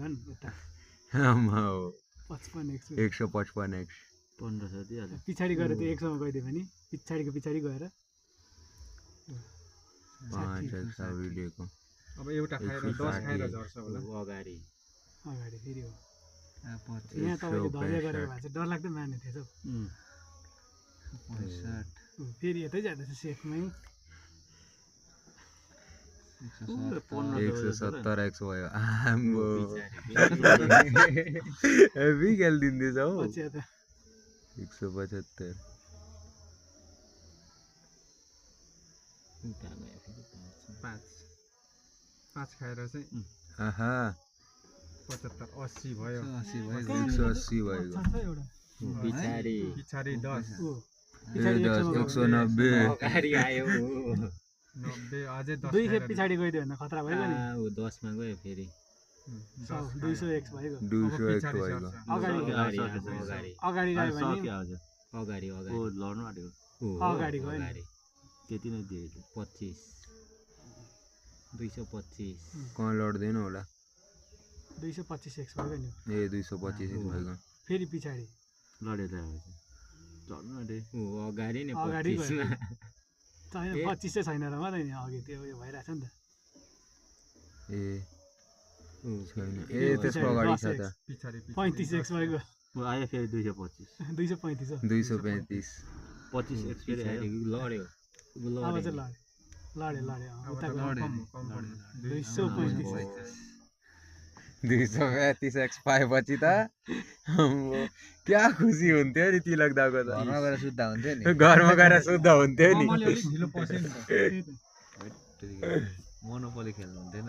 झन् उता आमा हो 55x 155x 1500 दिइहाल्यो पछाडि गएर त्यो 100 मा गइदियो भने पछाडिको पछाडि गएर 5x भिडियोको अब एउटा खाएर 10 खाएर झर्छ होला अगाडि अगाडि फेरि हो 25 यहाँ तपाईँले धर्या गरेको भए चाहिँ डरलाग्दो मार्ने थिएछ हौ 65 फेरि यतै जाँदैछ सेफमै 170x भयो आम्बो हेभी खेलिदिँदैछ हौ पछि यता 175 5 खाएर चाहिँ आहा 75 80 भयो 180 भयो पछाडि पछाडि 10 190 अगाडि आयो 90 अझै 10 दुई खेप पछाडि गइदियो भने खतरा भइगयो नि 10 मा गयो फेरि 200x भइगयो 200x भयो अगाडि अगाडि अगाडि गयो भने अगाडि ओ लड्नु आट्यो अगाडि गयो नि त्यति नै दियो 25 225 कहाँ लड्दैन होला 225x भइगयो नि ए 225x भयो फेरि पछाडि लडेर आउँछ चढ्नु आँटे अगाडि नै अगाडि 25 मा छैन 25 चाहिँ छैन र मात्रै नि अघि त्यो उयो भइरहेछ नि त ए छैन ए त्यसको अगाडि छ त पछाडि 35x भइगयो आयो फेरि 225 235 हो 235 25x फेरि आयो लड्यो अब चाहिँ लड्यो उताको 235x पाएपछि त आम्बो क्या खुसी हुन्थ्यो नि तिलक दाको त घरमा गएर सुत्दा हुन्थ्यो नि घरमा गएर सुत्दा हुन्थ्यो नि अलिक ढिलो पस्यो नि मोनोपोली खेल्नु हुन्थेन